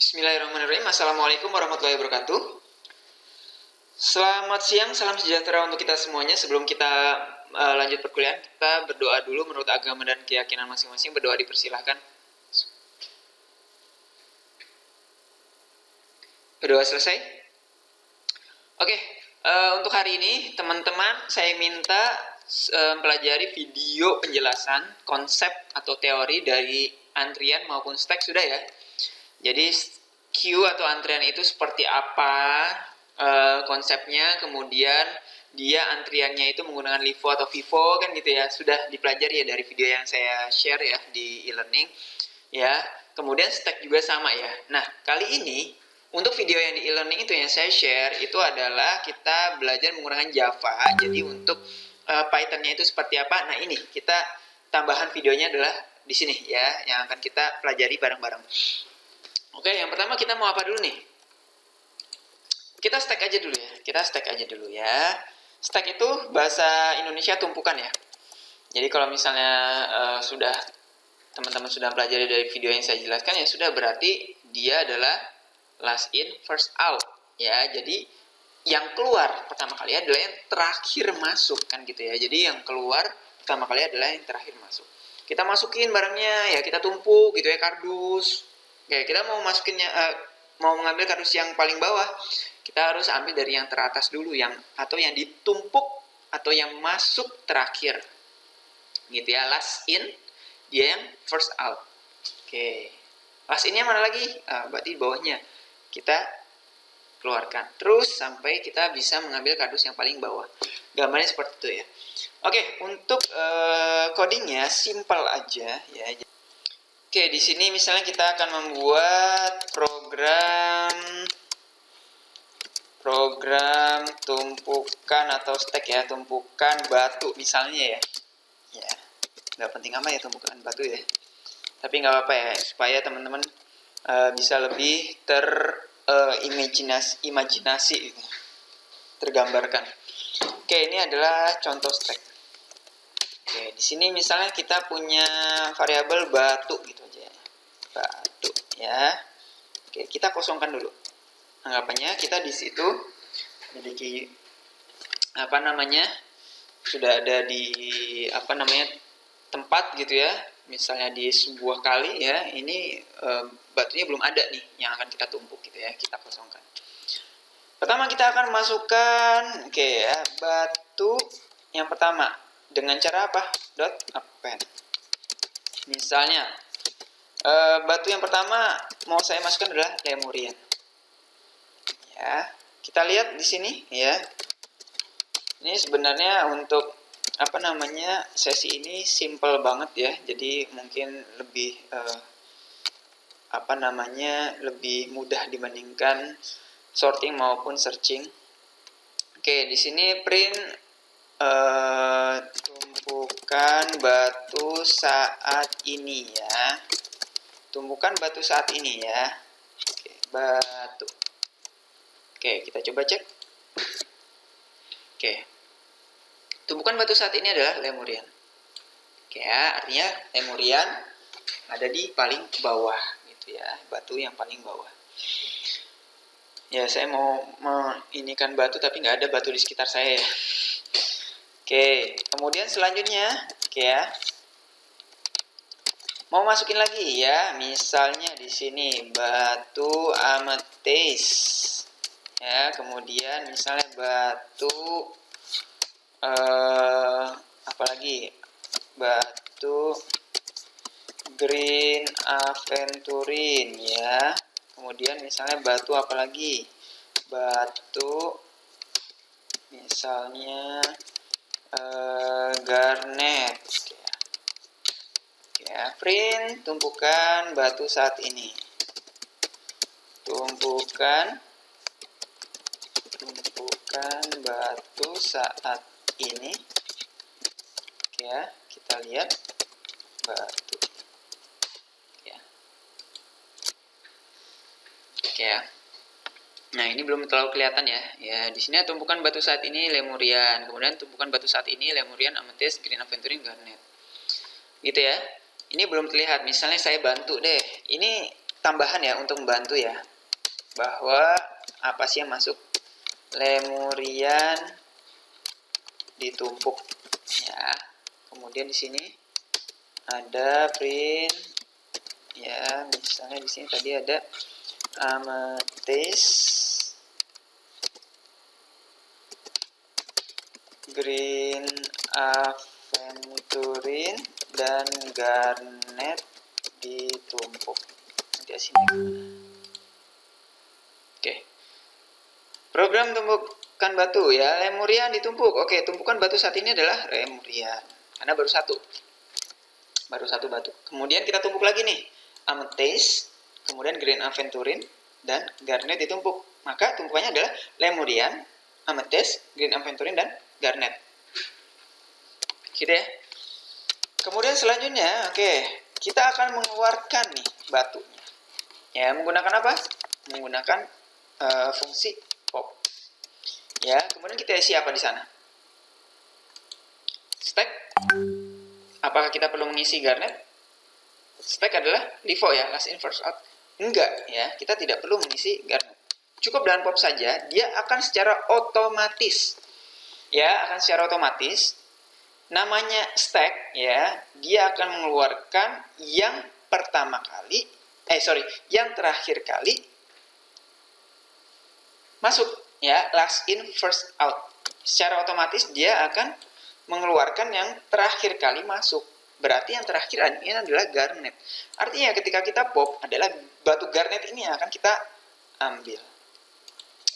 Bismillahirrahmanirrahim. Assalamualaikum warahmatullahi wabarakatuh. Selamat siang, salam sejahtera untuk kita semuanya. Sebelum kita lanjut perkuliahan, kita berdoa dulu menurut agama dan keyakinan masing-masing. Berdoa dipersilahkan. Berdoa selesai? Oke, untuk hari ini teman-teman saya minta pelajari video penjelasan konsep atau teori dari antrian maupun stack, sudah ya. Jadi queue atau antrian itu seperti apa konsepnya, kemudian dia antriannya itu menggunakan LIFO atau FIFO kan gitu ya. Sudah dipelajari ya dari video yang saya share ya di e-learning ya. Kemudian stack juga sama ya. Nah, kali ini untuk video yang di e-learning itu yang saya share itu adalah kita belajar menggunakan Java. Jadi untuk Python-nya itu seperti apa? Nah, ini kita tambahan videonya adalah di sini ya, yang akan kita pelajari bareng-bareng. Oke, yang pertama kita mau apa dulu nih? Kita stack aja dulu ya. Stack itu bahasa Indonesia tumpukan ya. Jadi kalau misalnya teman-teman sudah pelajari dari video yang saya jelaskan ya sudah, berarti dia adalah last in first out ya. Jadi yang keluar pertama kali adalah yang terakhir masuk kan gitu ya. Jadi yang keluar pertama kali adalah yang terakhir masuk. Kita masukin barangnya ya, kita tumpuk gitu ya, kardus. Oke, kita mau mau mengambil kardus yang paling bawah, kita harus ambil dari yang teratas dulu, yang ditumpuk atau yang masuk terakhir. Gitu ya, last in, dia yang first out. Oke. Last in-nya mana lagi? Berarti bawahnya. Kita keluarkan. Terus sampai kita bisa mengambil kardus yang paling bawah. Gambarnya seperti itu ya. Oke, untuk codingnya simple aja ya. Oke, di sini misalnya kita akan membuat program tumpukan atau stack ya, tumpukan batu misalnya ya. Ya, nggak penting amat ya tumpukan batu ya. Tapi nggak apa-apa ya, supaya teman-teman bisa lebih imajinasi gitu, tergambarkan. Oke, ini adalah contoh stack. Oke, di sini misalnya kita punya variabel batu gitu aja ya. Batu ya. Oke, kita kosongkan dulu. Anggapannya kita di situ memiliki sudah ada di tempat gitu ya. Misalnya di sebuah kali ya, ini batunya belum ada nih yang akan kita tumpuk gitu ya. Kita kosongkan. Pertama kita akan masukkan batu yang pertama. Dengan cara apa? .append. Misalnya batu yang pertama mau saya masukkan adalah lemurian. Ya, kita lihat di sini ya. Ini sebenarnya untuk sesi ini simple banget ya. Jadi mungkin lebih lebih mudah dibandingkan sorting maupun searching. Oke, di sini print tumpukan batu saat ini ya. Tumpukan batu saat ini ya. Oke, batu. Oke, kita coba cek. Oke. Tumpukan batu saat ini adalah lemurian. Oke ya, artinya lemurian ada di paling bawah gitu ya. Batu yang paling bawah. Ya, saya mau menginikan batu tapi nggak ada batu di sekitar saya ya. Oke, kemudian selanjutnya, ya, mau masukin lagi ya, misalnya di sini batu ametis, ya, kemudian misalnya batu batu green aventurine ya, kemudian misalnya batu batu misalnya garnet ya. Print tumpukan batu saat ini, tumpukan batu saat ini ya. Kita lihat batu ya. Oke ya. Nah, ini belum terlalu kelihatan ya. Ya, di sini tumpukan batu saat ini lemurian, kemudian tumpukan batu saat ini lemurian, amethyst, green aventurine, garnet. Gitu ya. Ini belum terlihat. Misalnya saya bantu deh. Ini tambahan ya untuk membantu ya, bahwa apa sih yang masuk. Lemurian ditumpuk ya. Kemudian di sini ada print ya, misalnya di sini tadi ada amethyst, green aventurine, dan garnet ditumpuk. Nanti sini. Oke. Program tumpukan batu ya, lemurian ditumpuk. Oke, tumpukan batu saat ini adalah lemurian karena baru satu batu. Kemudian kita tumpuk lagi nih, amethyst, kemudian green aventurine, dan garnet ditumpuk. Maka tumpukannya adalah lemurian, amethyst, green aventurine, dan garnet. Gitu ya. Kemudian selanjutnya, oke, kita akan mengeluarkan nih batunya. Ya, menggunakan apa? Menggunakan fungsi pop. Ya, kemudian kita isi apa di sana? Stack. Apakah kita perlu mengisi garnet? Stack adalah LIFO ya, last in first out. Enggak ya, kita tidak perlu mengisi garnet. Cukup dengan pop saja, dia akan secara otomatis ya, namanya stack ya, dia akan mengeluarkan yang yang terakhir kali masuk ya, last in first out. Secara otomatis dia akan mengeluarkan yang terakhir kali masuk. Berarti yang terakhir ini adalah garnet. Artinya ketika kita pop adalah batu garnet ini yang akan kita ambil.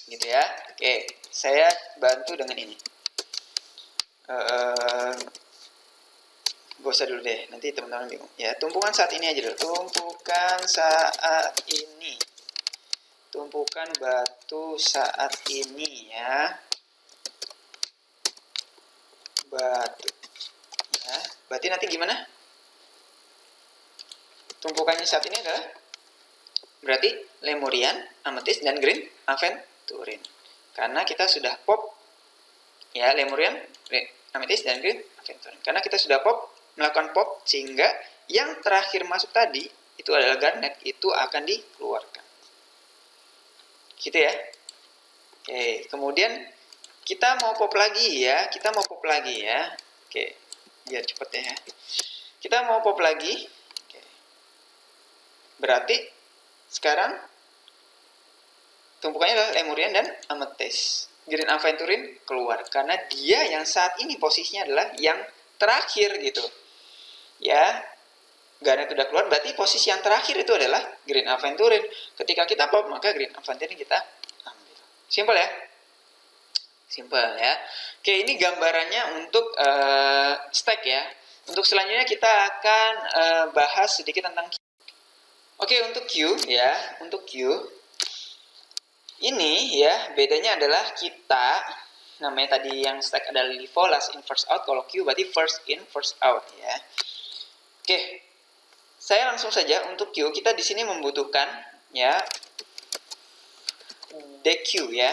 Gitu ya. Oke, saya bantu dengan ini. Gak usah dulu deh, nanti teman-teman bingung. Ya, tumpukan saat ini aja dulu. Tumpukan saat ini. Tumpukan batu saat ini ya. Batu. Ya, berarti nanti gimana? Tumpukannya saat ini adalah berarti lemurian, amethyst, dan green aventurine. Karena kita sudah pop ya, lemurian, amethyst, dan green aventurine. Karena kita sudah melakukan pop, sehingga yang terakhir masuk tadi itu adalah garnet, itu akan dikeluarkan. Gitu ya. Oke, kemudian kita mau pop lagi ya. Oke, biar cepet ya. Kita mau pop lagi. Oke. Berarti sekarang tumpukannya adalah lemurian dan amethyst. Green aventurine keluar karena dia yang saat ini posisinya adalah yang terakhir gitu. Ya, garnet sudah keluar, berarti posisi yang terakhir itu adalah green aventurine. Ketika kita pop, maka green aventurine kita ambil. Simple ya? Simple ya. Oke, ini gambarannya untuk stack ya. Untuk selanjutnya kita akan bahas sedikit tentang queue. Oke, untuk queue ya. Untuk queue ini ya, bedanya adalah kita, namanya tadi yang stack adalah LIFO, last in first out. Kalau queue berarti first in first out ya. Oke, saya langsung saja untuk queue. Kita di sini membutuhkan ya DQ ya,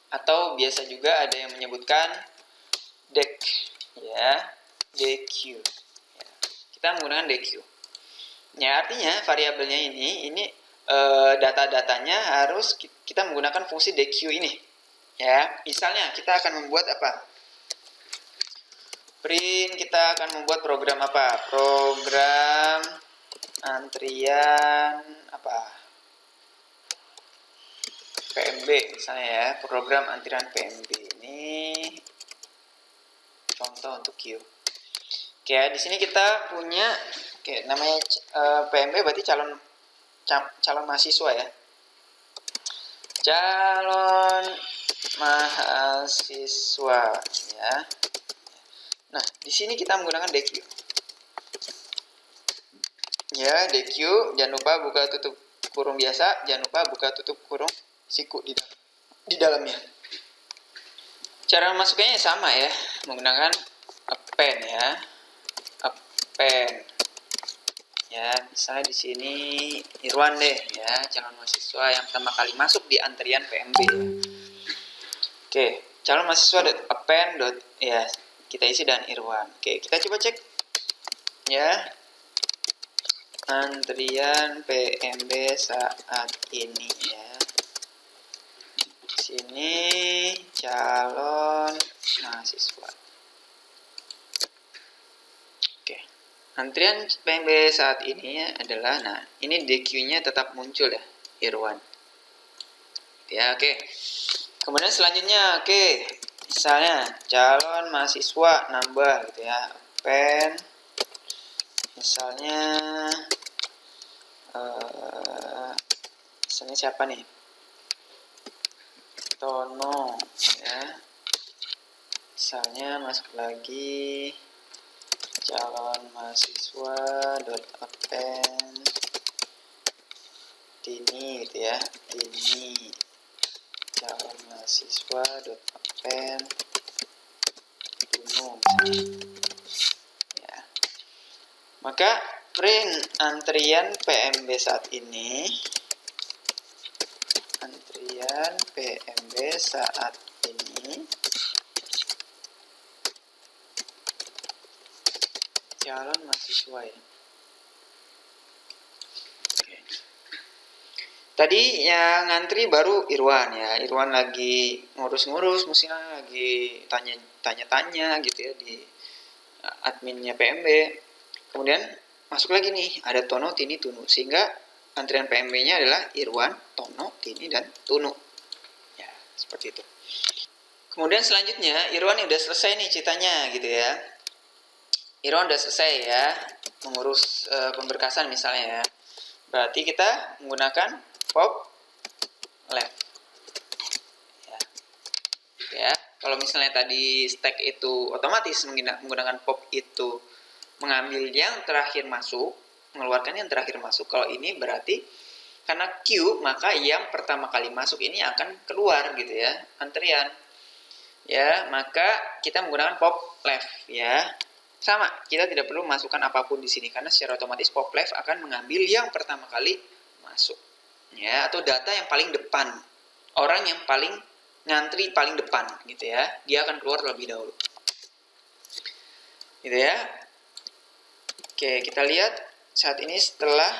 atau biasa juga ada yang menyebutkan DEQ ya, DQ. Ya. Kita menggunakan DQ. Ya, artinya variabelnya ini data-datanya harus kita menggunakan fungsi DQ ini. Ya, misalnya kita akan membuat apa? Print, kita akan membuat program apa? Program antrian apa? PMB misalnya ya, program antrian PMB ini contoh untuk Q. Oke, di sini kita punya namanya PMB berarti calon mahasiswa ya. Calon mahasiswa ya. Nah, di sini kita menggunakan DQ. Ya, DQ, jangan lupa buka tutup kurung biasa, jangan lupa buka tutup kurung siku di dalamnya. Cara masuknya sama ya, menggunakan append ya. Append. Ya, misalnya di sini Irwan deh ya, calon mahasiswa yang pertama kali masuk di antrian PMB ya. Oke, calon mahasiswa append ya, kita isi dan Irwan. Oke, kita coba cek ya. antrian PMB saat ini ya. Sini calon mahasiswa. Oke. Antrian PMB saat ini adalah, nah ini DQ-nya tetap muncul ya, Irwan. Ya, oke. Kemudian selanjutnya, oke, misalnya calon mahasiswa nambah gitu ya, pen, misalnya siapa nih? Tono ya. Misalnya masuk lagi calon mahasiswa .append Dini gitu ya, Dini calon mahasiswa .append Dunu ya. Maka print antrian PMB saat ini, antrian PMB saat ini calon mahasiswa ya. Oke. Tadi yang ngantri baru Irwan ya. Irwan lagi ngurus-ngurus, mestinya lagi tanya-tanya gitu ya di adminnya PMB. Kemudian masuk lagi nih, ada Tono, Tini, Tunu. Sehingga antrian PMB-nya adalah Irwan, Tono, Tini, dan Tunu. Ya, seperti itu. Kemudian selanjutnya, Irwan udah selesai nih ceritanya gitu ya. Irwan udah selesai ya mengurus pemberkasan misalnya ya. Berarti kita menggunakan pop left. Ya, kalau misalnya tadi stack itu otomatis menggunakan pop itu mengambil yang terakhir masuk, mengeluarkan yang terakhir masuk. Kalau ini berarti karena Q, maka yang pertama kali masuk ini akan keluar gitu ya, antrian. Ya, maka kita menggunakan pop left ya. Sama, kita tidak perlu masukkan apapun di sini karena secara otomatis pop left akan mengambil yang pertama kali masuk. Ya, atau data yang paling depan. Orang yang paling ngantri paling depan gitu ya. Dia akan keluar terlebih dahulu. Gitu ya. Oke, kita lihat saat ini setelah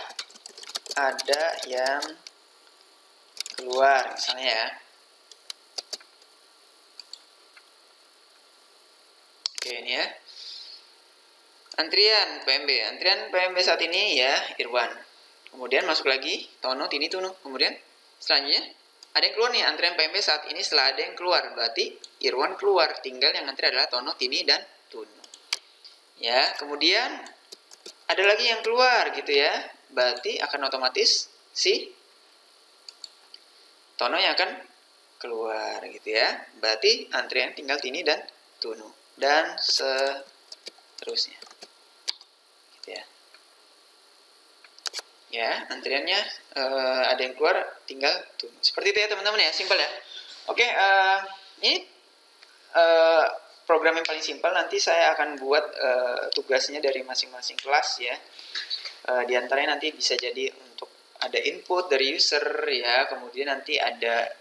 ada yang keluar misalnya ya. Oke, ini ya. Antrian PMB saat ini ya Irwan. Kemudian masuk lagi Tono, Tini, Tunu. Kemudian selanjutnya ada yang keluar nih, antrian PMB saat ini setelah ada yang keluar berarti Irwan keluar, tinggal yang antri adalah Tono, Tini, dan Tunu. Ya, kemudian ada lagi yang keluar gitu ya, berarti akan otomatis si Tono yang akan keluar gitu ya. Berarti antrian tinggal Tini dan Tunu dan seterusnya. Ya, ya antriannya ada yang keluar tinggal tunggu. Seperti itu ya teman-teman ya, simpel ya. Oke, ini program yang paling simpel. Nanti saya akan buat tugasnya dari masing-masing kelas ya. Di antaranya nanti bisa jadi untuk ada input dari user ya, kemudian nanti ada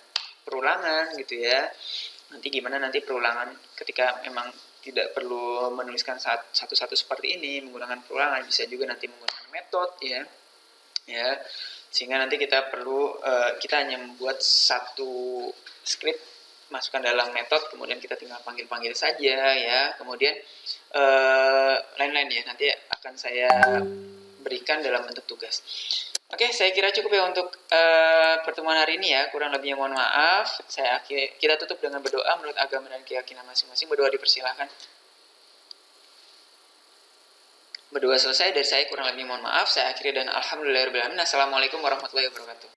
perulangan gitu ya. Nanti gimana nanti perulangan ketika memang tidak perlu menuliskan satu-satu seperti ini, menggunakan perulangan, bisa juga nanti menggunakan metode ya, sehingga nanti kita perlu kita hanya membuat satu script, masukkan dalam metode, kemudian kita tinggal panggil-panggil saja ya, kemudian lain-lain ya, nanti akan saya berikan dalam bentuk tugas. Oke, saya kira cukup ya untuk pertemuan hari ini ya. Kurang lebihnya mohon maaf. Kita tutup dengan berdoa menurut agama dan keyakinan masing-masing. Berdoa dipersilahkan. Berdoa selesai dari saya, kurang lebih mohon maaf. Saya akhiri dan alhamdulillahirabbil alamin. Assalamualaikum warahmatullahi wabarakatuh.